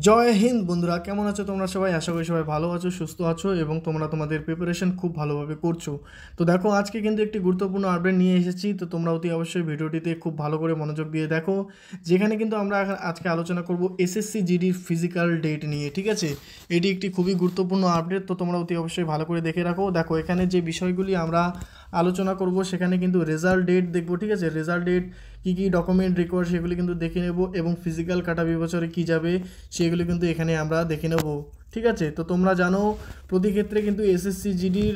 জয় হিন্দ বন্ধুরা, কেমন আছো তোমরা সবাই? আশা করি সবাই ভালো আছো, সুস্থ আছো এবং তোমরা তোমাদের প্রিপারেশন খুব ভালোভাবে করছো। তো দেখো, আজকে কিন্তু একটি গুরুত্বপূর্ণ আপডেট নিয়ে এসেছি। তো তোমরা অতি অবশ্যই ভিডিওটিতে খুব ভালো করে মনোযোগ দিয়ে দেখো, যেখানে কিন্তু আমরা আজকে আলোচনা করব এসএসসি জিডির ফিজিক্যাল ডেট নিয়ে। ঠিক আছে, এটি একটি খুবই গুরুত্বপূর্ণ আপডেট, তো তোমরা অতি অবশ্যই ভালো করে দেখে রাখো। দেখো, এখানে যে বিষয়গুলি আমরা আলোচনা করব সেখানে কিন্তু রেজাল্ট ডেট দেখবো। ঠিক আছে, রেজাল্ট ডেট কী কী ডকুমেন্ট রিকোয়ার সেগুলি কিন্তু দেখে নেব, এবং ফিজিক্যাল কাটা বিবছরে কী যাবে সেগুলো কিন্তু এখানে আমরা দেখে নেব। ঠিক আছে, তো তোমরা জানো প্রতি ক্ষেত্রে কিন্তু এসএসসি জিডির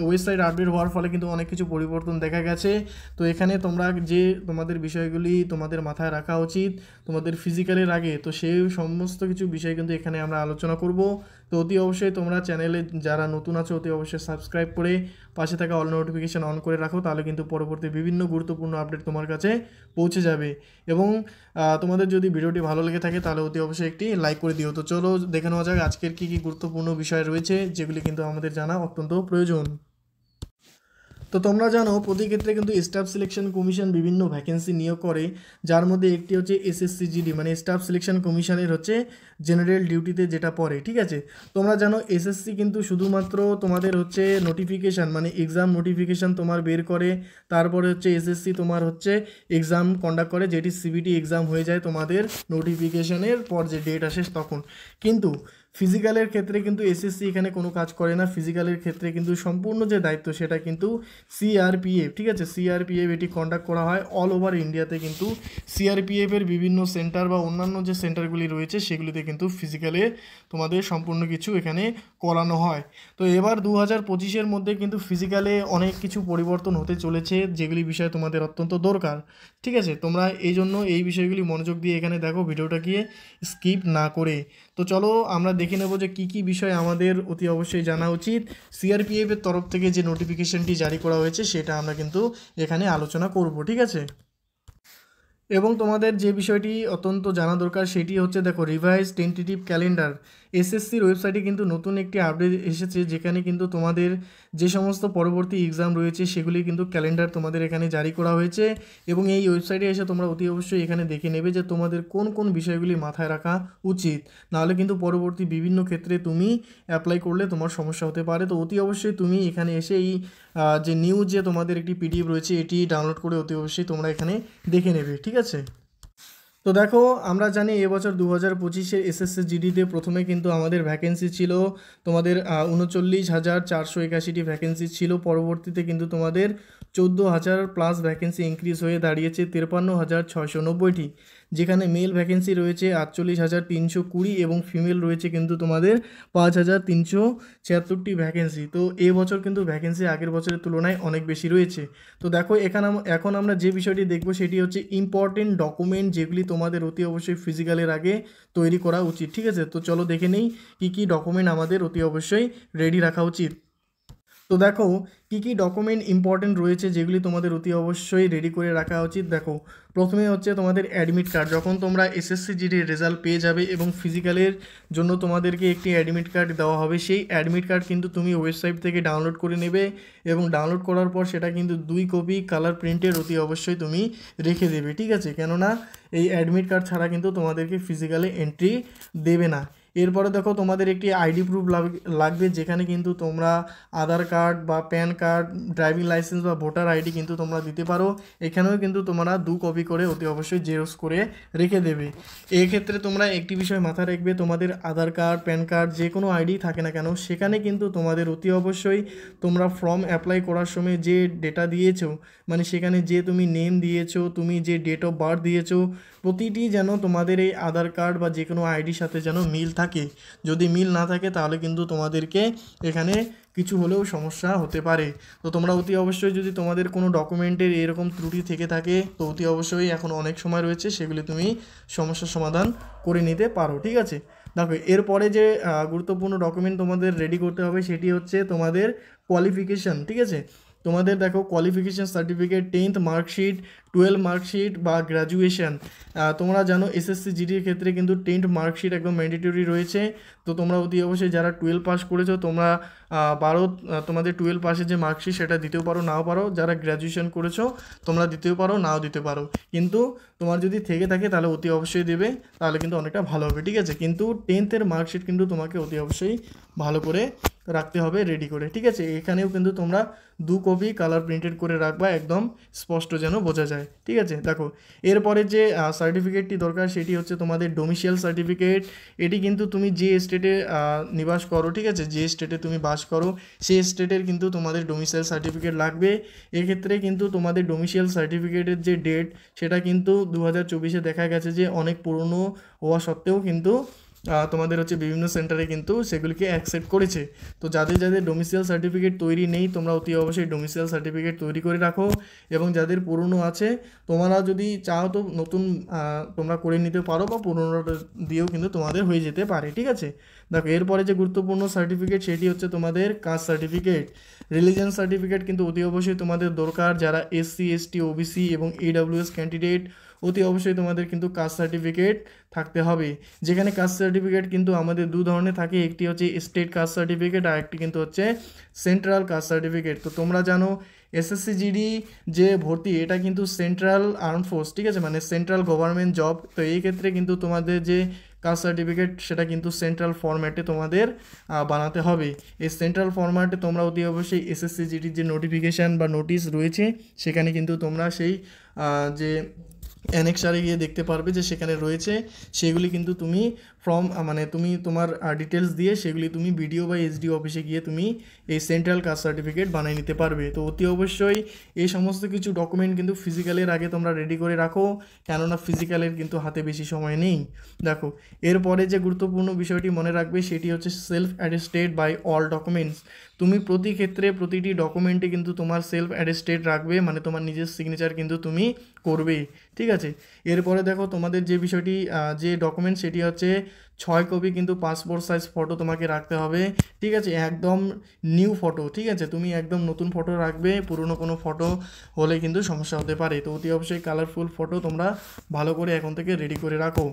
ওয়েবসাইট আপডেট হওয়ার ফলে কিন্তু অনেক কিছু পরিবর্তন দেখা গেছে। তো এখানে তোমরা যে তোমাদের বিষয়গুলি তোমাদের মাথায় রাখা উচিত তোমাদের ফিজিক্যালের আগে, তো সেই সমস্ত কিছু বিষয় কিন্তু এখানে আমরা আলোচনা করব। তো অতি অবশ্যই তোমরা চ্যানেলে যারা নতুন আছো অতি অবশ্যই সাবস্ক্রাইব করে পাশে থাকা অল নোটিফিকেশান অন করে রাখো, তাহলে কিন্তু পরবর্তী বিভিন্ন গুরুত্বপূর্ণ আপডেট তোমার কাছে পৌঁছে যাবে। এবং তোমাদের যদি ভিডিওটি ভালো লেগে থাকে তাহলে অতি অবশ্যই একটি লাইক করে দিও। তো চলো দেখে নেওয়া যাক আজকের কী কী গুরুত্বপূর্ণ বিষয় রয়েছে, যেগুলি কিন্তু আমাদের জানা অত্যন্ত প্রয়োজন। তো তোমরা জানো প্রতি ক্ষেত্রে কিন্তু স্টাফ সিলেকশন কমিশন বিভিন্ন ভ্যাকেন্সি নিয়োগ করে, যার মধ্যে একটি হচ্ছে এসএসসি জিডি, মানে স্টাফ সিলেকশন কমিশনের হচ্ছে জেনারেল ডিউটিতে যেটা পড়ে। ঠিক আছে, তোমরা জানো এসএসসি কিন্তু শুধুমাত্র তোমাদের হচ্ছে নোটিফিকেশান, মানে এক্সাম নোটিফিকেশান তোমার বের করে, তারপরে হচ্ছে এসএসসি তোমার হচ্ছে এক্সাম কন্ডাক্ট করে, যেটি সিবিটি এক্সাম হয়ে যায় তোমাদের নোটিফিকেশানের পর যে ডেট আসে তখন। কিন্তু ফিজিক্যালের ক্ষেত্রে কিন্তু এসএসসি এখানে কোনো কাজ করে না। ফিজিক্যালের ক্ষেত্রে কিন্তু সম্পূর্ণ যে দায়িত্ব সেটা কিন্তু সিআরপিএফ। ঠিক আছে, সিআরপিএফ এটি কন্ডাক্ট করা হয় অল ওভার ইন্ডিয়াতে। কিন্তু সিআরপিএফের বিভিন্ন সেন্টার বা অন্যান্য যে সেন্টারগুলি রয়েছে সেগুলিতে কিন্তু ফিজিক্যালে তোমাদের সম্পূর্ণ কিছু এখানে করানো হয়। তো এবার 2025-এর মধ্যে কিন্তু ফিজিক্যালে অনেক কিছু পরিবর্তন হতে চলেছে, যেগুলি বিষয়ে তোমাদের অত্যন্ত দরকার। ঠিক আছে, তোমরা এই জন্য এই বিষয়গুলি মনোযোগ দিয়ে এখানে দেখো, ভিডিওটাকে স্কিপ না করে। তো চলো আমরা দেখে নেব যে কী কী বিষয় আমাদের অতি অবশ্যই জানা উচিত। সিআরপিএফের তরফ থেকে যে নোটিফিকেশনটি জারি করা হয়েছে সেটা আমরা কিন্তু এখানে আলোচনা করব। ঠিক আছে, এবং তোমাদের যে বিষয়টি অত্যন্ত জানা দরকার সেটি হচ্ছে, দেখো, রিভাইজ টেন্টেটিভ ক্যালেন্ডার। এসএসসির ওয়েবসাইটে কিন্তু নতুন একটি আপডেট এসেছে, যেখানে কিন্তু তোমাদের যে সমস্ত পরবর্তী এক্সাম রয়েছে সেগুলি কিন্তু ক্যালেন্ডার তোমাদের এখানে জারি করা হয়েছে। এবং এই ওয়েবসাইটে এসে তোমরা অতি অবশ্যই এখানে দেখে নেবে যে তোমাদের কোন কোন বিষয়গুলি মাথায় রাখা উচিত, নাহলে কিন্তু পরবর্তী বিভিন্ন ক্ষেত্রে তুমি অ্যাপ্লাই করলে তোমার সমস্যা হতে পারে। তো অতি অবশ্যই তুমি এখানে এসে এই যে নিউজ যে তোমাদের একটি পিডিএফ রয়েছে এটি ডাউনলোড করে অতি অবশ্যই তোমরা এখানে দেখে নেবে। ঠিক আছে, তো দেখো, আমরা জানি এবছর 2025-এর এসএসসি জিডিতে প্রথমে কিন্তু আমাদের ভ্যাকেন্সি ছিল তোমাদের 39,481টি ভ্যাকেন্সি ছিল। পরবর্তীতে কিন্তু তোমাদের 14,000 প্লাস ভ্যাকেন্সি ইনক্রিজ হয়ে দাঁড়িয়েছে 53,690টি, যেখানে মেল ভ্যাকেন্সি রয়েছে 48,320 এবং ফিমেল রয়েছে কিন্তু তোমাদের 5,376টি ভ্যাকেন্সি। তো এবছর কিন্তু ভ্যাকেন্সি আগের বছরের তুলনায় অনেক বেশি রয়েছে। তো দেখো, এখন আমরা যে বিষয়টি দেখব সেটি হচ্ছে ইম্পর্টেন্ট ডকুমেন্ট, যেগুলি তোমাদের অতি অবশ্যই ফিজিক্যালের আগে তৈরি করা উচিত। ঠিক আছে, তো চলো দেখে নেই কী কী ডকুমেন্ট আমাদের অতি অবশ্যই রেডি রাখা উচিত। তো দেখো কী কী ডকুমেন্ট ইম্পর্টেন্ট রয়েছে যেগুলি তোমাদের অতি অবশ্যই রেডি করে রাখা উচিত। দেখো, প্রথমে হচ্ছে তোমাদের অ্যাডমিট কার্ড। যখন তোমরা এসএসসি জিডির রেজাল্ট পেয়ে যাবে এবং ফিজিক্যালের জন্য তোমাদেরকে একটি অ্যাডমিট কার্ড দেওয়া হবে, সেই অ্যাডমিট কার্ড কিন্তু তুমি ওয়েবসাইট থেকে ডাউনলোড করে নেবে, এবং ডাউনলোড করার পর সেটা কিন্তু 2 কপি কালার প্রিন্টের অতি অবশ্যই তুমি রেখে দেবে। ঠিক আছে, কেননা এই অ্যাডমিট কার্ড ছাড়া কিন্তু তোমাদেরকে ফিজিক্যালে এন্ট্রি দেবে না। এরপরে দেখো, তোমাদের একটি আইডি প্রুফ লাগবে, যেখানে কিন্তু তোমরা আধার কার্ড বা প্যান কার্ড, ড্রাইভিং লাইসেন্স বা ভোটার আইডি কিন্তু তোমরা দিতে পারো। এখানেও কিন্তু তোমরা 2 কপি করে অতি অবশ্যই জেরক্স করে রেখে দেবে। এক্ষেত্রে তোমরা একটি বিষয় মাথায় রাখবে, তোমাদের আধার কার্ড, প্যান কার্ড যে কোনো আইডি থাকে না কেন, সেখানে কিন্তু তোমাদের অতি অবশ্যই তোমরা ফর্ম অ্যাপ্লাই করার সময় যে ডেটা দিয়েছো, মানে সেখানে যে তুমি নেম দিয়েছো, তুমি যে ডেট অফ বার্থ দিয়েছো, প্রতিটি যেন তোমাদের এই আধার কার্ড বা যে কোনো আইডির সাথে যেন মিল থাকে। যদি মিল না থাকে তাহলে কিন্তু তোমাদেরকে এখানে কিছু হলেও সমস্যা হতে পারে। তো তোমরা অতি অবশ্যই যদি তোমাদের কোনো ডকুমেন্টের এরকম ত্রুটি থেকে থাকে, তো অতি অবশ্যই এখন অনেক সময় রয়েছে, সেগুলি তুমি সমস্যার সমাধান করে নিতে পারো। ঠিক আছে, দেখো, এরপরে যে গুরুত্বপূর্ণ ডকুমেন্ট তোমাদের রেডি করতে হবে সেটি হচ্ছে তোমাদের কোয়ালিফিকেশান। ঠিক আছে, তোমাদের দেখো qualification certificate, 10th marksheet, twelve marksheet বা গ্র্যাজুয়েশন। তোমরা জানো এসএসসি জিডির ক্ষেত্রে কিন্তু 10th মার্কশিট একদম ম্যান্ডেটরি রয়েছে। তো তোমরা অতি অবশ্যই যারা 12 পাস করেছো তোমরা তোমাদের 12 পাসের যে মার্কশিট সেটা দিতেও পারো, নাও পারো। যারা গ্র্যাজুয়েশন করেছো তোমরা দিতেও পারো, নাও দিতে পারো, কিন্তু তোমার যদি থেকে থাকে তাহলে অতি অবশ্যই দেবে, তাহলে কিন্তু অনেকটা ভালো হবে, ঠিক আছে। কিন্তু 10th মার্কশিট কিন্তু তোমাকে অতি অবশ্যই ভালো করে রাখতে হবে, রেডি করে, ঠিক আছে। এখানেও কিন্তু তোমরা 2 কপি কালার প্রিন্টেড করে রাখবা, একদম স্পষ্ট যেন বোঝা যায়, ঠিক আছে। দেখো এরপরে যে সার্টিফিকেটটি দরকার সেটি হচ্ছে তোমাদের ডোমিসিয়াল সার্টিফিকেট। এটি কিন্তু তুমি যে স্টেটে নিবাস করো, ঠিক আছে, যে স্টেটে তুমি বাস করো সেই স্টেটের কিন্তু তোমাদের ডোমিসিয়াল সার্টিফিকেট লাগবে। এক্ষেত্রে কিন্তু তোমাদের ডোমিসিয়াল সার্টিফিকেটের যে ডেট সেটা কিন্তু 2024-এ দেখা গেছে যে অনেক পুরনো হওয়া সত্ত্বেও কিন্তু তোমাদের হচ্ছে বিভিন্ন সেন্টারে কিন্তু সেগুলিকে অ্যাকসেপ্ট করেছে। তো যাদের যাদের ডোমিসিয়াল সার্টিফিকেট তৈরি নেই তোমরা অতি অবশ্যই ডোমিসিয়াল সার্টিফিকেট তৈরি করে রাখো, এবং যাদের পুরনো আছে তোমরা যদি চাও তো নতুন তোমরা করে নিতে পারো, বা পুরনোটা দিয়েও কিন্তু তোমাদের হয়ে যেতে পারে, ঠিক আছে। দেখো এরপরে যে গুরুত্বপূর্ণ সার্টিফিকেট সেটি হচ্ছে তোমাদের কাস্ট সার্টিফিকেট। রিলিজিয়ান সার্টিফিকেট কিন্তু অতি অবশ্যই তোমাদের দরকার। যারা এসসি এসটি ওবিসি এবং EWS ক্যান্ডিডেট অতি অবশ্যই তোমাদের কিন্তু কাস্ট সার্টিফিকেট থাকতে হবে। যেখানে কাস্ট সার্টিফিকেট কিন্তু আমাদের 2 ধরনের থাকে, একটি হচ্ছে স্টেট কাস্ট সার্টিফিকেট আর একটি কিন্তু হচ্ছে সেন্ট্রাল কাস্ট সার্টিফিকেট। তো তোমরা জানো এসএসসি জিডি যে ভর্তি এটা কিন্তু সেন্ট্রাল আর্ম ফোর্স, ঠিক আছে, মানে সেন্ট্রাল গভর্নমেন্ট জব। তো এই ক্ষেত্রে কিন্তু তোমাদের যে কাস্ট সার্টিফিকেট সেটা কিন্তু সেন্ট্রাল ফরম্যাটে তোমাদের বানাতে হবে। এই সেন্ট্রাল ফরম্যাটে তোমরা অতি অবশ্যই এসএসসি জিডির যে নোটিফিকেশান বা নোটিশ রয়েছে সেখানে কিন্তু তোমরা সেই যে অ্যানেক্সারে গিয়ে দেখতে পারবে যে সেখানে রয়েছে, সেগুলি কিন্তু তুমি মানে তুমি তোমার ডিটেলস দিয়ে সেগুলি তুমি বিডিও বা এসডিও অফিসে গিয়ে তুমি এই সেন্ট্রাল কাস্ট সার্টিফিকেট বানিয়ে নিতে পারবে। তো অতি অবশ্যই এই সমস্ত কিছু ডকুমেন্ট কিন্তু ফিজিক্যালের আগে তোমরা রেডি করে রাখো, কেননা ফিজিক্যালের কিন্তু হাতে বেশি সময় নেই। দেখো এরপরে যে গুরুত্বপূর্ণ বিষয়টি মনে রাখবে সেটি হচ্ছে self attested by all documents. তুমি প্রতি ক্ষেত্রে প্রতিটি ডকুমেন্টে কিন্তু তোমার সেলফ অ্যাটেস্টেড রাখবে, মানে তোমার নিজের সিগনেচার কিন্তু তুমি করবে, ঠিক আছে। এরপরে দেখো তোমাদের যে বিষয়টি যে ডকুমেন্ট সেটি হচ্ছে 6 কপি কিন্তু পাসপোর্ট সাইজ ফটো তোমাকে রাখতে হবে, ঠিক আছে, একদম নিউ ফটো, ঠিক আছে। তুমি একদম নতুন ফটো রাখবে, পুরনো কোনো ফটো হলে কিন্তু সমস্যা হতে পারে। তো অতি অবশ্যই কালারফুল ফটো তোমরা ভালো করে এখন থেকে রেডি করে রাখো।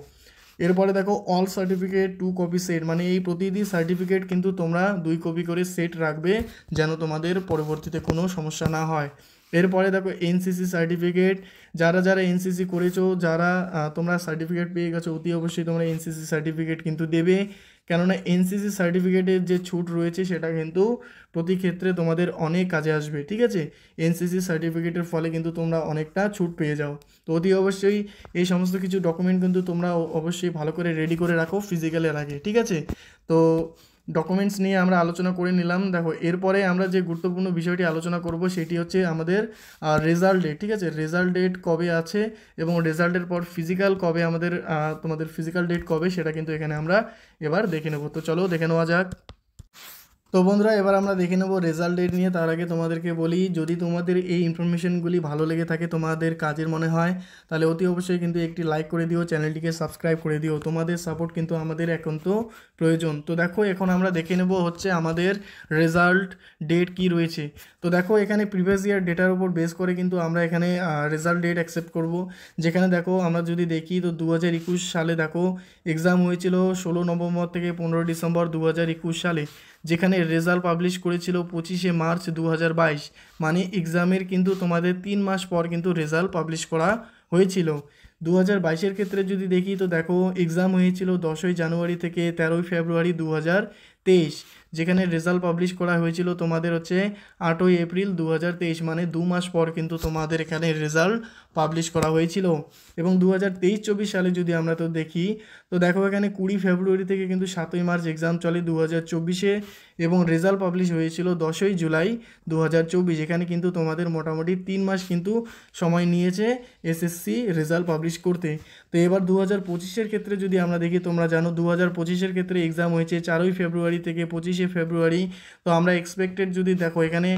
এরপরে দেখো অল সার্টিফিকেট 2 কপি সেট, মানে এই প্রতিটি সার্টিফিকেট কিন্তু তোমরা 2 কপি করে সেট রাখবে যেন তোমাদের পরবর্তীতে কোনো সমস্যা না হয়। এরপরে দেখো এনসিসি সার্টিফিকেট, যারা যারা এনসিসি করেছো, যারা তোমরা সার্টিফিকেট পেয়ে গেছো অতি অবশ্যই তোমরা এনসিসি সার্টিফিকেট কিন্তু দেবে, কেননা এনসিসি সার্টিফিকেটের যে ছুট রয়েছে সেটা কিন্তু প্রতি ক্ষেত্রে তোমাদের অনেক কাজে আসবে, ঠিক আছে। এনসিসি সার্টিফিকেটের ফলে কিন্তু তোমরা অনেকটা ছুট পেয়ে যাও। তো অতি অবশ্যই এই সমস্ত কিছু ডকুমেন্ট কিন্তু তোমরা অবশ্যই ভালো করে রেডি করে রাখো ফিজিক্যালের আগে, ঠিক আছে। তো ডকুমেন্টস নিয়ে আমরা আলোচনা করে নিলাম। দেখো এরপরে আমরা যে গুরুত্বপূর্ণ বিষয়টি আলোচনা করব সেটি হচ্ছে আমাদের রেজাল্ট ডেট, ঠিক আছে। রেজাল্ট ডেট কবে আছে এবং রেজাল্টের পর ফিজিক্যাল কবে আমাদের তোমাদের ফিজিক্যাল ডেট কবে সেটা কিন্তু এখানে আমরা এবার দেখে নেব। তো চলো দেখে নেওয়া যাক। তো বন্ধুরা এবার আমরা দেখে নেব রেজাল্ট ডেট নিয়ে। তার আগে তোমাদেরকে বলি, যদি তোমাদের এই ইনফরমেশনগুলি ভালো লেগে থাকে, তোমাদের কাজের মনে হয়, তাহলে অতি অবশ্যই কিন্তু একটি লাইক করে দিও, চ্যানেলটিকে সাবস্ক্রাইব করে দিও। তোমাদের সাপোর্ট কিন্তু আমাদের একান্ত প্রয়োজন। তো দেখো এখন আমরা দেখে নেব হচ্ছে আমাদের রেজাল্ট ডেট কি রয়েছে। তো দেখো এখানে প্রিভিয়াস ইয়ার ডেটার উপর বেস করে কিন্তু আমরা এখানে রেজাল্ট ডেট অ্যাকসেপ্ট করব। যেখানে দেখো আমরা যদি দেখি তো 2021 সালে দেখো এক্সাম হয়েছিল 16 নভেম্বর থেকে 15 ডিসেম্বর 2021 সালে, যেখানে রেজাল্ট পাবলিশ করেছিল 25 মার্চ 2022, মানে এক্সামের কিন্তু তোমাদের 3 মাস পর কিন্তু রেজাল্ট পাবলিশ করা হয়েছিল। 2022-এর ক্ষেত্রে যদি দেখি তো দেখো এক্সাম হয়েছিল 10ই জানুয়ারি থেকে 13ই ফেব্রুয়ারি 2023, যেখানে রেজাল্ট পাবলিশ করা হয়েছিল তোমাদের হচ্ছে 8ই এপ্রিল 2023, মানে 2 মাস পর কিন্তু তোমাদের এখানে রেজাল্ট পাবলিশ করা হয়েছিল। এবং 2023-24 সালে যদি আমরা তো দেখি তো দেখো এখানে 20 ফেব্রুয়ারি থেকে কিন্তু 7ই মার্চ এক্সাম চলে 2024-এ, এবং রেজাল্ট পাবলিশ হয়েছিল 10ই জুলাই 2024। এখানে কিন্তু তোমাদের মোটামুটি 3 মাস কিন্তু সময় নিয়েছে এসএসসি রেজাল্ট পাবলিশ করতে। তো এবার 2025-এর ক্ষেত্রে যদি আমরা দেখি, তোমরা জানো 2025-এর ক্ষেত্রে এক্সাম হয়েছে 4ই ফেব্রুয়ারি থেকে 25শে ফেব্রুয়ারি। তো আমরা এক্সপেক্টেড যদি দেখো এখানে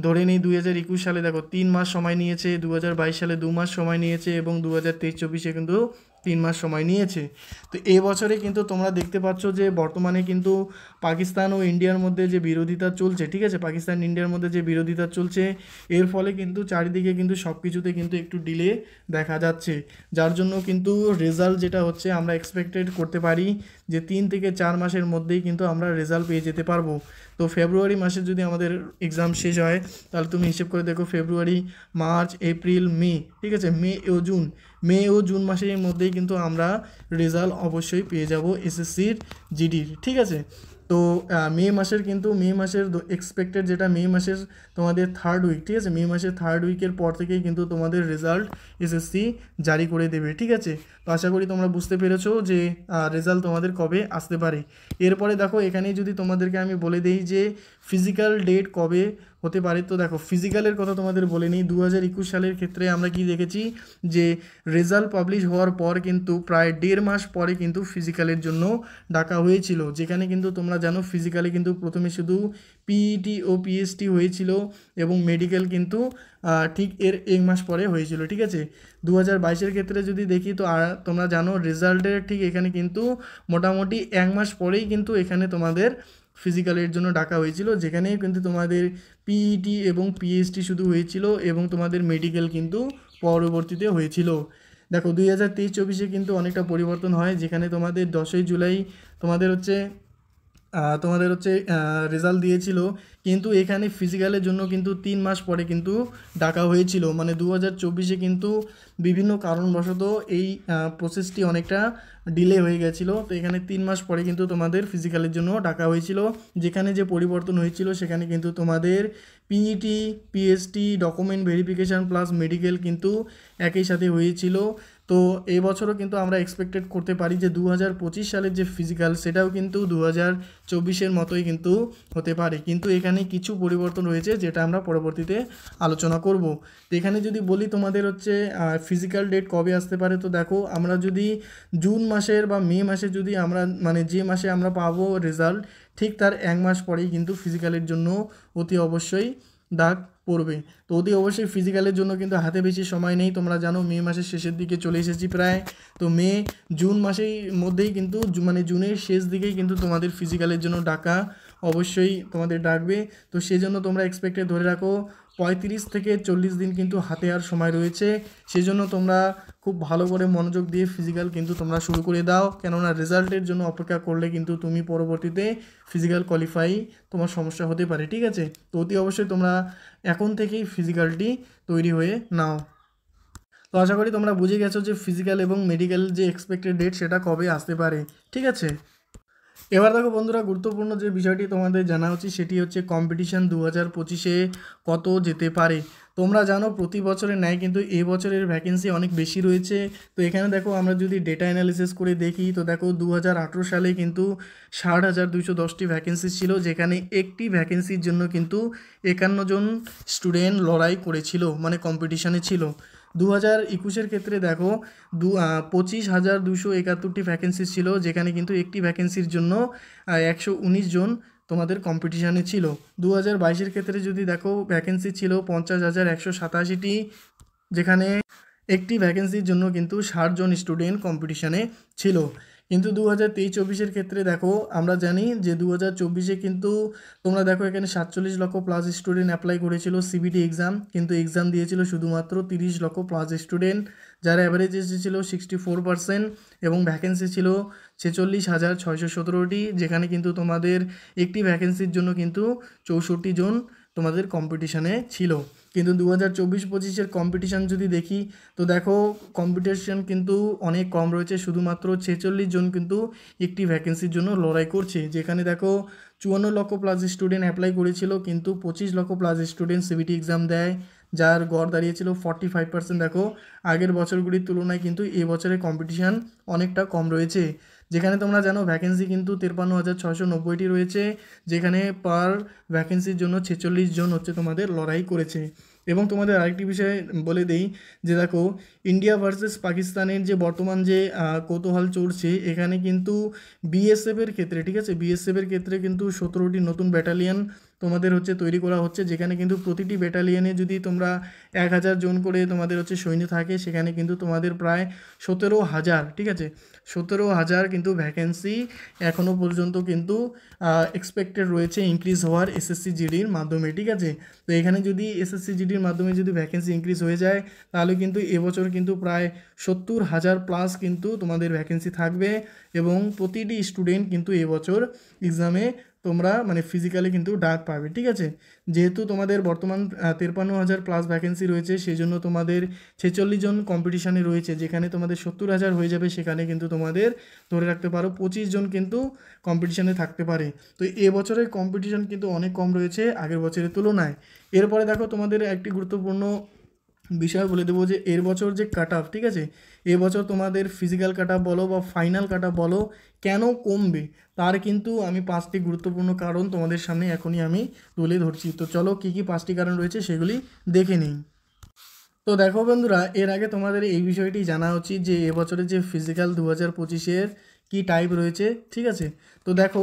ধরে নিই 2021 সালে দেখো 3 মাস সময় নিয়েছে, 2022 সালে 2 মাস সময় নিয়েছে, এবং 2023-24-এ কিন্তু 3 মাস সময় নিয়েছে। তো এই বছরে কিন্তু তোমরা দেখতে পাচ্ছ যে বর্তমানে কিন্তু পাকিস্তান ও ইন্ডিয়ার মধ্যে যে বিরোধিতা চলছে, ঠিক আছে, পাকিস্তান ইন্ডিয়ার মধ্যে যে বিরোধিতা চলছে, এর ফলে কিন্তু চারিদিকে কিন্তু সব কিছুতে কিন্তু একটু ডিলে দেখা যাচ্ছে, যার জন্য কিন্তু রেজাল্ট যেটা হচ্ছে আমরা এক্সপেক্টেড করতে পারি যে 3 থেকে 4 মাসের মধ্যেই কিন্তু আমরা রেজাল্ট পেয়ে যেতে পারবো। তো ফেব্রুয়ারি মাসে যদি আমাদের এক্সাম শেষ হয় তাহলে তুমি হিসেব করে দেখো ফেব্রুয়ারি, মার্চ, এপ্রিল, মে, ঠিক আছে, মে ও জুন মাসের মধ্যেই কিন্তু আমরা রেজাল্ট অবশ্যই পেয়ে যাব এসএসসির জিডির, ঠিক আছে। তো মে মাসের এক্সপেক্টেড যেটা মে মাসের তোমাদের 3rd উইক, ঠিক আছে, মে মাসের 3rd উইকের পর থেকেই কিন্তু তোমাদের রেজাল্ট এসএসসি জারি করে দেবে, ঠিক আছে। তো আশা করি তোমরা বুঝতে পেরেছো যে রেজাল্ট তোমাদের কবে আসতে পারে। এরপরে দেখো এখানে যদি তোমাদেরকে আমি বলে দিই যে ফিজিক্যাল ডেট কবে হতে পারে, তো দেখো ফিজিক্যালের কথা তোমাদের বলে নিই। 2021 সালের ক্ষেত্রে আমরা কি দেখেছি যে রেজাল্ট পাবলিশ হওয়ার পর কিন্তু প্রায় 1.5 মাস পরে কিন্তু ফিজিক্যালের জন্য ডাকা হয়েছিল, যেখানে কিন্তু তোমরা জানো ফিজিক্যালে কিন্তু প্রথমে শুধু পিইটি ও পিএসটি হয়েছিল এবং মেডিকেল কিন্তু ঠিক এর 1 মাস পরে হয়েছিল, ঠিক আছে। 2022-এর ক্ষেত্রে যদি দেখি তো তোমরা জানো রেজাল্টের ঠিক এখানে কিন্তু মোটামুটি 1 মাস পরেই কিন্তু এখানে তোমাদের ফিজিক্যালের জন্য ডাকা হয়েছিল, যেখানে কিন্তু তোমাদের পিইটি এবং পিএইচডি শুধু হয়েছিল এবং তোমাদের মেডিকেল কিন্তু পরবর্তীতে হয়েছিল। দেখো 2023-24-এ কিন্তু অনেকটা পরিবর্তন হয়, যেখানে তোমাদের 10ই জুলাই তোমাদের হচ্ছে রেজাল্ট দিয়েছিল, কিন্তু এখানে ফিজিক্যালের জন্য কিন্তু 3 মাস পরে কিন্তু ডাকা হয়েছিল, মানে 2024-এ কিন্তু বিভিন্ন কারণবশত এই প্রসেসটি অনেকটা ডিলে হয়ে গেছিলো। তো এখানে 3 মাস পরে কিন্তু তোমাদের ফিজিক্যালের জন্য ডাকা হয়েছিল, যেখানে যে পরিবর্তন হয়েছিল সেখানে কিন্তু তোমাদের PET, PST, document verification plus medical কিন্তু একই সাথে হয়েছিল। তো এবছরও কিন্তু আমরা এক্সপেক্টেড করতে পারি যে 2025 সালের যে ফিজিক্যাল সেটাও কিন্তু 2024-এর মতোই কিন্তু হতে পারে, কিন্তু এখানে কিছু পরিবর্তন রয়েছে যেটা আমরা পরবর্তীতে আলোচনা করব। তো এখানে যদি বলি তোমাদের হচ্ছে ফিজিক্যাল ডেট কবে আসতে পারে, তো দেখো আমরা যদি জুন মাসের বা মে মাসে যদি আমরা মানে যে মাসে আমরা পাবো রেজাল্ট ঠিক তার 1 মাস পরেই কিন্তু ফিজিক্যালের জন্য অতি অবশ্যই ডাক পড়বে। তো অতি অবশ্যই ফিজিক্যালের জন্য কিন্তু হাতে বেশি সময় নেই, তোমরা জানো মে মাসের শেষের দিকে চলে এসেছি প্রায়। তো জুন মাসের মধ্যেই কিন্তু মানে জুনের শেষ দিকেই কিন্তু তোমাদের ফিজিক্যালের জন্য ডাকা অবশ্যই তোমাদের ডাকবে। তো সেই জন্য তোমরা এক্সপেক্টেড ধরে রাখো 35 থেকে 40 দিন কিন্তু হাতে আর সময় রয়েছে, সেজন্য তোমরা খুব ভালো করে মনোযোগ দিয়ে ফিজিক্যাল কিন্তু তোমরা শুরু করে দাও, কেননা রেজাল্টের জন্য অপেক্ষা করলে কিন্তু তুমি পরবর্তীতে ফিজিক্যাল কোয়ালিফাই তোমার সমস্যা হতে পারে, ঠিক আছে। তো অতি অবশ্যই তোমরা এখন থেকেই ফিজিক্যালটি তৈরি হয়ে নাও। তো আশা করি তোমরা বুঝে গেছো যে ফিজিক্যাল এবং মেডিকেল যে এক্সপেক্টেড ডেট সেটা কবে আসতে পারে, ঠিক আছে। এবার দেখো বন্ধুরা, গুরুত্বপূর্ণ যে বিষয়টি তোমাদের জানা উচিত সেটি হচ্ছে কম্পিটিশান 2025-এ কত যেতে পারে। তোমরা জানো প্রতি বছরের ন্যায় কিন্তু এই বছরের ভ্যাকেন্সি অনেক বেশি রয়েছে। তো এখানে দেখো আমরা যদি ডেটা অ্যানালিসিস করে দেখি তো দেখো 2018 সালে কিন্তু 60,210টি ভ্যাকেন্সি ছিল, যেখানে একটি ভ্যাকেন্সির জন্য কিন্তু 51 জন স্টুডেন্ট লড়াই করেছিল, মানে কম্পিটিশানে ছিল। 2021-এর ক্ষেত্রে দেখো 25,271টি ভ্যাকেন্সি ছিল, যেখানে কিন্তু একটি ভ্যাকেন্সির জন্য 119 জন তোমাদের কম্পিটিশানে ছিল। 2022-এর ক্ষেত্রে যদি দেখো ভ্যাকেন্সি ছিল 50,187টি, যেখানে একটি ভ্যাকেন্সির জন্য কিন্তু 60 জন স্টুডেন্ট কম্পিটিশানে ছিল। কিন্তু 2023-24-এর ক্ষেত্রে দেখো আমরা জানি যে 2024-এ কিন্তু তোমরা দেখো এখানে 47 লক্ষ প্লাস স্টুডেন্ট অ্যাপ্লাই করেছিল সিবিটি এক্সাম, কিন্তু এক্সাম দিয়েছিল শুধুমাত্র 30 লক্ষ প্লাস স্টুডেন্ট, যার অ্যাভারেজ এসেছিল 64% এবং ভ্যাকেন্সি ছিল 46,617টি, যেখানে কিন্তু তোমাদের একটি ভ্যাকেন্সির জন্য কিন্তু 64 জন তোমাদের কম্পিটিশানে ছিল। কিন্তু 2024-25-এর কম্পিটিশান যদি দেখি তো দেখো কম্পিটিশান কিন্তু অনেক কম রয়েছে, শুধুমাত্র 46 জন কিন্তু একটি ভ্যাকেন্সির জন্য লড়াই করছে, যেখানে দেখো 54 লক্ষ প্লাস স্টুডেন্ট অ্যাপ্লাই করেছিল, কিন্তু 25 লক্ষ প্লাস স্টুডেন্ট সিবিটি এক্সাম দেয়, যার গড় দাঁড়িয়েছিল 45%। দেখো আগের বছরগুলির তুলনায় কিন্তু এই বছরের কম্পিটিশান অনেকটা কম রয়েছে, যেখানে তোমরা জানো ভ্যাকেন্সি কিন্তু 53,690টি রয়েছে, যেখানে পার ভ্যাকেন্সির জন্য 46 জন হচ্ছে তোমাদের লড়াই করেছে। এবং তোমাদের আরেকটি বিষয় বলে দেই যে দেখো ইন্ডিয়া ভার্সেস পাকিস্তানের যে বর্তমান যে কৌতূহল চলছে, এখানে কিন্তু বিএসএফের ক্ষেত্রে, ঠিক আছে, বিএসএফের ক্ষেত্রে কিন্তু 17টি নতুন ব্যাটালিয়ন তোমাদের হচ্ছে তৈরি করা হচ্ছে, যেখানে কিন্তু প্রতিটি ব্যাটালিয়নে যদি তোমরা 1000 জন করে তোমাদের হচ্ছে সৈন্য থাকে, সেখানে কিন্তু তোমাদের প্রায় 17,000, ঠিক আছে, 17,000 কিন্তু ভ্যাকেন্সি এখনও পর্যন্ত কিন্তু এক্সপেক্টেড রয়েছে ইনক্রিজ হওয়ার এসএসসি জিডির মাধ্যমে, ঠিক আছে। তো এখানে যদি এসএসসি জিডির মাধ্যমে যদি ভ্যাকেন্সি ইনক্রিজ হয়ে যায়, তাহলে কিন্তু এবছর কিন্তু প্রায় 70,000 প্লাস কিন্তু তোমাদের ভ্যাকেন্সি থাকবে, এবং প্রতিটি স্টুডেন্ট কিন্তু এবছর এক্সামে তোমরা মানে ফিজিক্যালি কিন্তু ডাক পাবে, ঠিক আছে। যেহেতু তোমাদের বর্তমান 53,000 প্লাস ভ্যাকেন্সি রয়েছে, সেই জন্য তোমাদের 46 জন কম্পিটিশানে রয়েছে, যেখানে তোমাদের 70,000 হয়ে যাবে, সেখানে কিন্তু তোমাদের ধরে রাখতে পারো 25 জন কিন্তু কম্পিটিশানে থাকতে পারে। তো এবছরের কম্পিটিশান কিন্তু অনেক কম রয়েছে আগের বছরের তুলনায়। এরপরে দেখো তোমাদের একটি গুরুত্বপূর্ণ বিষয় বলে দেবো যে এর বছর যে কাট অফ, ঠিক আছে, এবছর তোমাদের ফিজিক্যাল কাট অফ বলো বা ফাইনাল কাট অফ বলো কেন কমবে, তার কিন্তু আমি 5টি গুরুত্বপূর্ণ কারণ তোমাদের সামনে এখনই আমি তুলে ধরছি। তো চলো কী কী 5টি কারণ রয়েছে সেগুলি দেখে নিই। তো দেখো বন্ধুরা, এর আগে তোমাদের এই বিষয়টি জানা উচিত যে এবছরের যে ফিজিক্যাল 2025-এর কী টাইপ রয়েছে, ঠিক আছে। তো দেখো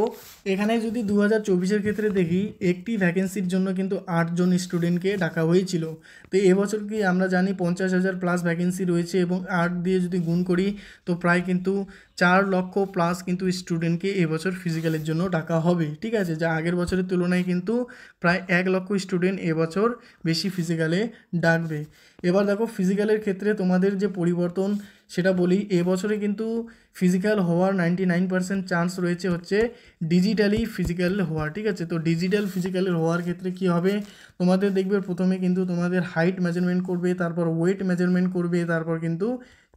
এখানে যদি 2024-এর ক্ষেত্রে দেখি, একটি ভ্যাকেন্সির জন্য কিন্তু 8 জন স্টুডেন্টকে ডাকা হয়েছিল। তো এবছর কি আমরা জানি 50,000 প্লাস ভ্যাকেন্সি রয়েছে, এবং 8 দিয়ে যদি গুণ করি তো প্রায় কিন্তু 4 লক্ষ প্লাস কিন্তু স্টুডেন্টকে এবছর ফিজিক্যালের জন্য ডাকা হবে, ঠিক আছে, যা আগের বছরের তুলনায় কিন্তু প্রায় 1 লক্ষ স্টুডেন্ট এবছর বেশি ফিজিক্যালে ডাকবে। এবার দেখো ফিজিক্যালের ক্ষেত্রে তোমাদের যে পরিবর্তন সেটা বলি, এবছরে কিন্তু ফিজিক্যাল হওয়ার 99% চান্স রয়েছে হচ্ছে ডিজিটালি ফিজিক্যাল হওয়ার, ঠিক আছে। তো ডিজিটাল ফিজিক্যালের হওয়ার ক্ষেত্রে কি হবে, তোমাদের দেখবে প্রথমে কিন্তু তোমাদের হাইট মেজারমেন্ট করবে, তারপর ওয়েট মেজারমেন্ট করবে, তারপর কিন্তু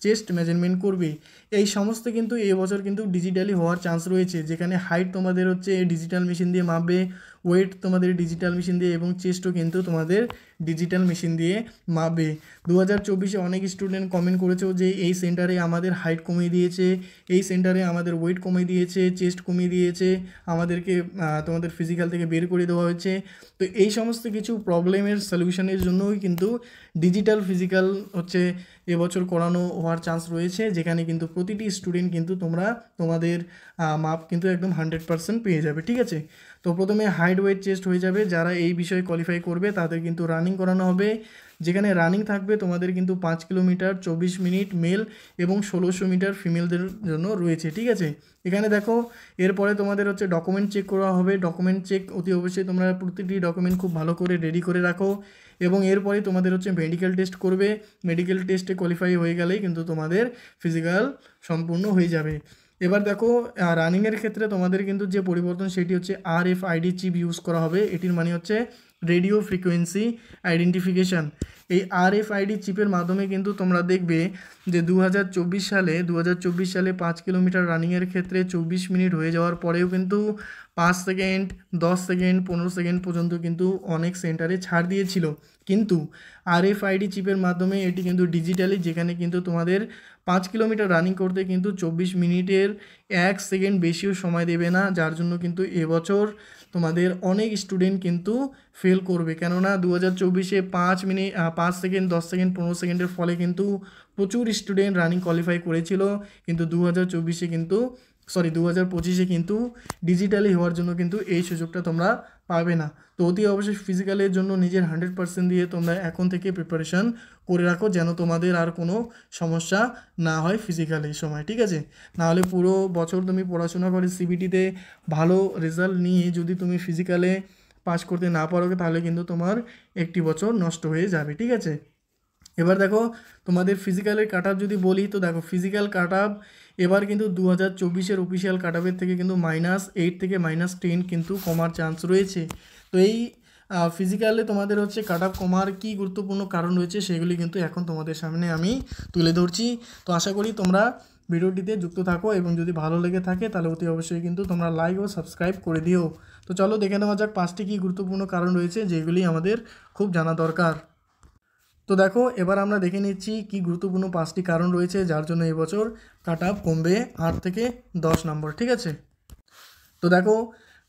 চেস্ট মেজারমেন্ট করবে। এই সমস্ত কিন্তু এবছর কিন্তু ডিজিটালি হওয়ার চান্স রয়েছে, যেখানে হাইট তোমাদের হচ্ছে ডিজিটাল মেশিন দিয়ে মাপবে, ওয়েট তোমাদের ডিজিটাল মেশিন দিয়ে, এবং চেস্টও কিন্তু তোমাদের ডিজিটাল মেশিন দিয়ে মাপবে। 2024-এ অনেক স্টুডেন্ট কমেন্ট করেছো যে এই সেন্টারে আমাদের হাইট কমিয়ে দিয়েছে, এই সেন্টারে আমাদের ওয়েট কমিয়ে দিয়েছে, চেস্ট কমিয়ে দিয়েছে, আমাদেরকে তোমাদের ফিজিক্যাল থেকে বের করে দেওয়া হয়েছে। তো এই সমস্ত কিছু প্রবলেমের সলিউশনের জন্যই কিন্তু ডিজিটাল ফিজিক্যাল হচ্ছে এবছর করানো হওয়ার চান্স রয়েছে, যেখানে কিন্তু প্রতিটি স্টুডেন্ট কিন্তু তোমরা তোমাদের মাপ কিন্তু একদম 100% পেয়ে যাবে, ঠিক আছে। তো প্রথমে হাইট ওয়েট চেস্ট হয়ে যাবে, যারা এই বিষয়ে কোয়ালিফাই করবে তাদের কিন্তু রানিং করানো হবে, যেখানে রানিং থাকবে তোমাদের কিন্তু 5 কিলোমিটার 24 মিনিট মেল এবং 1600 মিটার ফিমেলদের জন্য রয়েছে, ঠিক আছে। এখানে দেখো এরপরে তোমাদের হচ্ছে ডকুমেন্ট চেক করা হবে। ডকুমেন্ট চেক অতি অবশ্যই তোমরা প্রতিটি ডকুমেন্ট খুব ভালো করে রেডি করে রাখো, এবং এরপরে তোমাদের হচ্ছে মেডিকেল টেস্ট করবে। মেডিকেল টেস্টে কোয়ালিফাই হয়ে গেলেই কিন্তু তোমাদের ফিজিক্যাল সম্পূর্ণ হয়ে যাবে। এবার দেখো রানিংয়ের ক্ষেত্রে তোমাদের কিন্তু যে পরিবর্তন সেটি হচ্ছে RFID চিপ ইউজ করা হবে। এটির মানে হচ্ছে রেডিও ফ্রিকোয়েন্সি আইডেন্টিফিকেশান। এই RFID চিপের মাধ্যমে কিন্তু তোমরা দেখবে যে 2024 সালে 5 কিলোমিটার রানিংয়ের ক্ষেত্রে 24 মিনিট হয়ে যাওয়ার পরেও কিন্তু 5 সেকেন্ড 10 সেকেন্ড 15 সেকেন্ড পর্যন্ত কিন্তু অনেক সেন্টারে ছাড় দিয়েছিল, কিন্তু RFID চিপের মাধ্যমে এটি কিন্তু ডিজিটালি, যেখানে কিন্তু তোমাদের 5 কিলোমিটার রানিং করতে কিন্তু 24 মিনিটের 1 সেকেন্ড বেশিও সময় দেবে না, যার জন্য কিন্তু এবছর তোমাদের অনেক স্টুডেন্ট কিন্তু ফেল করবে। কেননা 2024-এ 5 সেকেন্ড 10 সেকেন্ড 15 সেকেন্ডের ফলে কিন্তু প্রচুর স্টুডেন্ট রানিং কোয়ালিফাই করেছিল, কিন্তু 2025-এ কিন্তু ডিজিটালি হওয়ার জন্য কিন্তু এই সুযোগটা তোমরা পাবে না। তো অতি অবশ্যই ফিজিক্যালের জন্য নিজের 100% দিয়ে তোমরা এখন থেকে প্রিপারেশান করে রাখো, যেন তোমাদের আর কোনো সমস্যা না হয় ফিজিক্যালের সময়, ঠিক আছে। নাহলে পুরো বছর তুমি পড়াশোনা করে সিবিটিতে ভালো রেজাল্ট নিয়ে যদি তুমি ফিজিক্যালে পাস করতে না পারো, তাহলে কিন্তু তোমার একটি বছর নষ্ট হয়ে যাবে, ঠিক আছে। এবার দেখো তোমাদের ফিজিক্যালের কাট অফ যদি বলি, তো দেখো ফিজিক্যাল কাট অফ এবার কিন্তু 2024-এর অফিসিয়াল কাট অফের থেকে কিন্তু -8 থেকে -10 কিন্তু কমার চান্স রয়েছে। তো এই ফিজিক্যালে তোমাদের হচ্ছে কাট অফ কমার কী গুরুত্বপূর্ণ কারণ রয়েছে সেগুলি কিন্তু এখন তোমাদের সামনে আমি তুলে ধরছি। তো আশা করি তোমরা ভিডিওটিতে যুক্ত থাকো, এবং যদি ভালো লেগে থাকে তাহলে অতি অবশ্যই কিন্তু তোমরা লাইক ও সাবস্ক্রাইব করে দিও। তো চলো দেখে নেওয়া যাক 5টি কী গুরুত্বপূর্ণ কারণ রয়েছে যেগুলি আমাদের খুব জানা দরকার। তো দেখো এবার আমরা দেখে নিচ্ছি কি গুরুত্বপূর্ণ 5টি কারণ রয়েছে যার জন্য এবছর কাট অফ কমবে 8 থেকে 10 নম্বর, ঠিক আছে। তো দেখো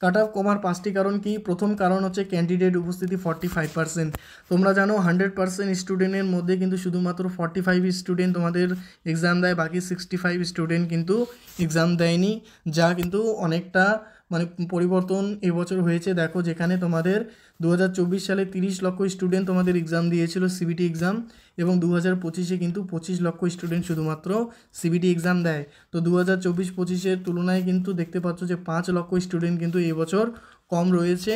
কাট অফ কমার 5টি কারণ কি। প্রথম কারণ হচ্ছে ক্যান্ডিডেট উপস্থিতি 45%। তোমরা জানো 100% স্টুডেন্টের মধ্যে কিন্তু শুধুমাত্র 45 স্টুডেন্ট তোমাদের এক্সাম দেয়, বাকি 65 স্টুডেন্ট কিন্তু এক্সাম দেয়নি, যা কিন্তু অনেকটা মানে পরিবর্তন এবছর হয়েছে। দেখো যেখানে তোমাদের 2024 সালে 30 লক্ষ স্টুডেন্ট তোমাদের এক্সাম দিয়েছিল সিবিটি এক্সাম, এবং 2025-এ কিন্তু 25 লক্ষ স্টুডেন্ট শুধুমাত্র সিবিটি এক্সাম দেয়। তো 2024-25-এর তুলনায় কিন্তু দেখতে পাচ্ছ যে 5 লক্ষ স্টুডেন্ট কিন্তু এবছর কম রয়েছে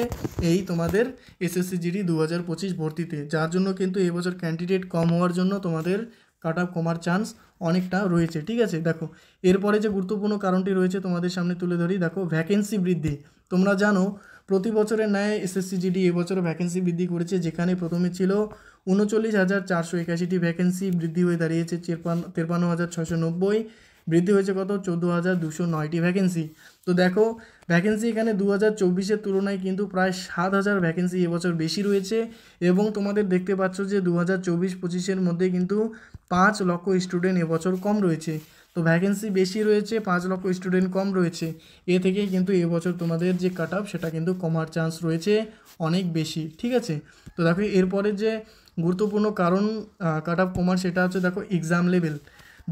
এই তোমাদের এসএসসি জিডি 2025 ভর্তিতে, যার জন্য কিন্তু এবছর ক্যান্ডিডেট কম হওয়ার জন্য তোমাদের কাট অফ কমার চান্স অনেকটা রয়েছে। ঠিক আছে, দেখো এরপরে যে গুরুত্বপূর্ণ কারণটি রয়েছে তোমাদের সামনে তুলে ধরি। দেখো ভ্যাকেন্সি বৃদ্ধি। তোমরা জানো প্রতি বছরের ন্যায় এসএসসি জিডি এবছর ভ্যাকেন্সি বৃদ্ধি করেছে, যেখানে প্রথমে ছিল 39,481টি ভ্যাকেন্সি, বৃদ্ধি হয়ে দাঁড়িয়েছে 53,690, বৃদ্ধি হয়েছে কত 14,209টি ভ্যাকেন্সি। তো দেখো ভ্যাকেন্সি এখানে 2024-এর তুলনায় কিন্তু প্রায় 7,000 ভ্যাকেন্সি এবছর বেশি রয়েছে, এবং তোমাদের দেখতে পাচ্ছ যে 2024-25-এর মধ্যে কিন্তু 5 লক্ষ স্টুডেন্ট এবছর কম রয়েছে। তো ভ্যাকেন্সি বেশি রয়েছে, 5 লক্ষ স্টুডেন্ট কম রয়েছে, এ থেকেই কিন্তু এবছর তোমাদের যে কাট অফ সেটা কিন্তু কমার চান্স রয়েছে অনেক বেশি। ঠিক আছে, তো দেখো এরপরে যে গুরুত্বপূর্ণ কারণ কাট অফ কমার সেটা হচ্ছে দেখো এক্সাম লেভেল।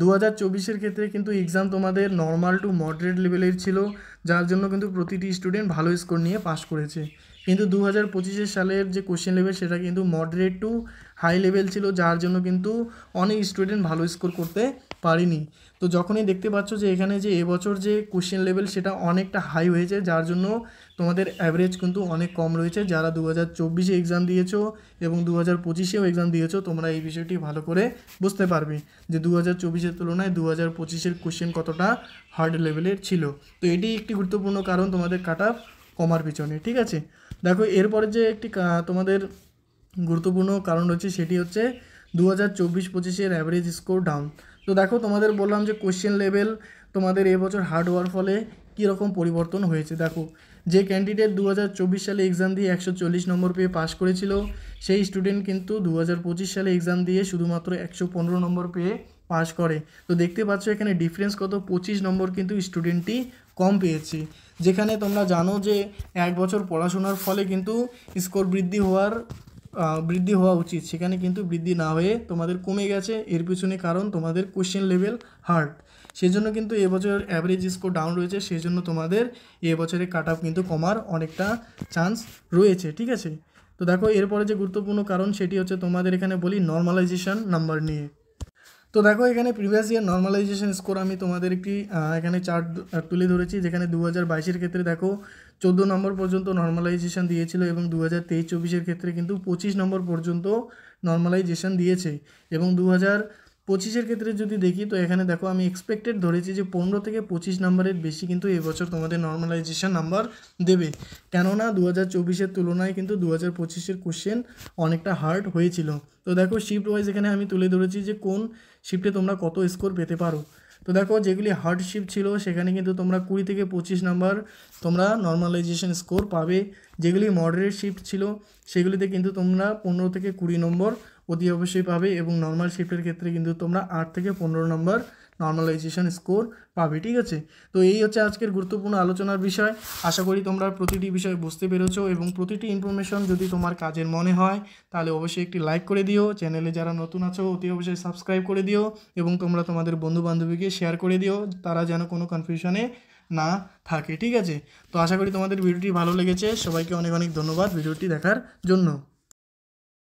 2024-এর ক্ষেত্রে কিন্তু এক্সাম তোমাদের নর্মাল টু মডারেট লেভেলের ছিল, যার জন্য কিন্তু প্রতিটি স্টুডেন্ট ভালো স্কোর নিয়ে পাস করেছে। কিন্তু 2025 সালের যে কোশ্চেন লেভেল সেটা কিন্তু মডারেট টু হাই লেভেল ছিল, যার জন্য কিন্তু অনেক স্টুডেন্ট ভালো স্কোর করতে পারেনি। তো যখনই দেখতে পাচ্ছ যে এখানে যে এবছর যে কোশ্চেন লেভেল সেটা অনেকটা হাই হয়েছে, যার জন্য তোমাদের অ্যাভারেজ কিন্তু অনেক কম রয়েছে। যারা 2024-এ এক্সাম দিয়েছো এবং 2025-এও এক্সাম দিয়েছো, তোমরা এই বিষয়টি ভালো করে বুঝতে পারবে যে 2024-এর তুলনায় 2025-এর কোশ্চেন কতটা হার্ড লেভেলের ছিল। তো এটি একটি গুরুত্বপূর্ণ কারণ তোমাদের কাট অফ কমার পিছনে। ঠিক আছে, দেখো এরপরে যে একটি তোমাদের গুরুত্বপূর্ণ কারণ রয়েছে সেটি হচ্ছে 2024-25-এর অ্যাভারেজ স্কোর ডাউন। তো দেখো তোমাদের বললাম যে কোশ্চেন লেভেল তোমাদের এবছর হার্ড হওয়ার ফলে কীরকম পরিবর্তন হয়েছে। দেখো যে ক্যান্ডিডেট 2024 সালে এক্সাম দিয়ে 140 নম্বর পেয়ে পাস করেছিল, সেই স্টুডেন্ট কিন্তু 2025 সালে এক্সাম দিয়ে শুধুমাত্র 115 নম্বর পেয়ে পাস করে। তো দেখতে পাচ্ছ এখানে ডিফারেন্স কত, 25 নম্বর কিন্তু স্টুডেন্টটি কম পেয়েছে। যেখানে তোমরা জানো যে 1 বছর পড়াশোনার ফলে কিন্তু স্কোর বৃদ্ধি হওয়া উচিত, সেখানে কিন্তু বৃদ্ধি না হয়ে তোমাদের কমে গেছে। এর পিছনে কারণ তোমাদের কোশ্চেন লেভেল হার্ড, সেজন্য কিন্তু এবছর অ্যাভারেজ স্কোর ডাউন রয়েছে, সেজন্য তোমাদের এবছরের কাট অফ কিন্তু কমার অনেকটা চান্স রয়েছে। ঠিক আছে, তো দেখো এরপরে যে গুরুত্বপূর্ণ কারণ সেটি হচ্ছে তোমাদের এখানে বলি নর্মালাইজেশন নাম্বার নিয়ে। তো দেখো এখানে প্রিভিয়াস ইয়ার নর্মালাইজেশন স্কোর আমি তোমাদের একটি এখানে চার্ট তুলে ধরেছি, যেখানে 2022-এর ক্ষেত্রে দেখো 14 নম্বর পর্যন্ত নর্মালাইজেশন দিয়েছিল, এবং 2023-24-এর ক্ষেত্রে কিন্তু 25 নম্বর পর্যন্ত নর্মালাইজেশন দিয়েছে। এবং 2025-এর ক্ষেত্রে যদি দেখি তো এখানে দেখো আমি এক্সপেক্টেড ধরেছি যে 15 থেকে 25 নম্বরের বেশি কিন্তু এবছর তোমাদের নর্মালাইজেশন নাম্বার দেবে, কেননা 2024-এর তুলনায় কিন্তু 2025-এর কোশ্চেন অনেকটা হার্ড হয়েছিল। তো দেখো শিফট ওয়াইজ এখানে আমি তুলে ধরেছি যে কোন শিফটে তোমরা কত স্কোর পেতে পারো। তো দেখো যেগুলি হার্ড শিফট ছিল সেখানে কিন্তু তোমরা 20 থেকে 25 নাম্বার তোমরা নর্মালাইজেশন স্কোর পাবে। যেগুলি মডারেট শিফট ছিল সেগুলিতে কিন্তু তোমরা 15 থেকে 20 নম্বর অতি অবশ্যই পাবে, এবং নর্মাল শিফটের ক্ষেত্রে কিন্তু তোমরা 8 থেকে 15 নম্বর নর্মালাইজেশন স্কোর পাবে। ঠিক আছে, তো এই হচ্ছে আজকের গুরুত্বপূর্ণ আলোচনার বিষয়। আশা করি তোমরা প্রতিটি বিষয় বুঝতে পেরেছো, এবং প্রতিটি ইনফরমেশন যদি তোমার কাজের মনে হয় তাহলে অবশ্যই একটি লাইক করে দিও। চ্যানেলে যারা নতুন আছো অতি অবশ্যই সাবস্ক্রাইব করে দিও, এবং তোমরা তোমাদের বন্ধুবান্ধবীকে শেয়ার করে দিও, তারা যেন কোনো কনফিউশনে না থাকে। ঠিক আছে, তো আশা করি তোমাদের ভিডিওটি ভালো লেগেছে। সবাইকে অনেক অনেক ধন্যবাদ ভিডিওটি দেখার জন্য।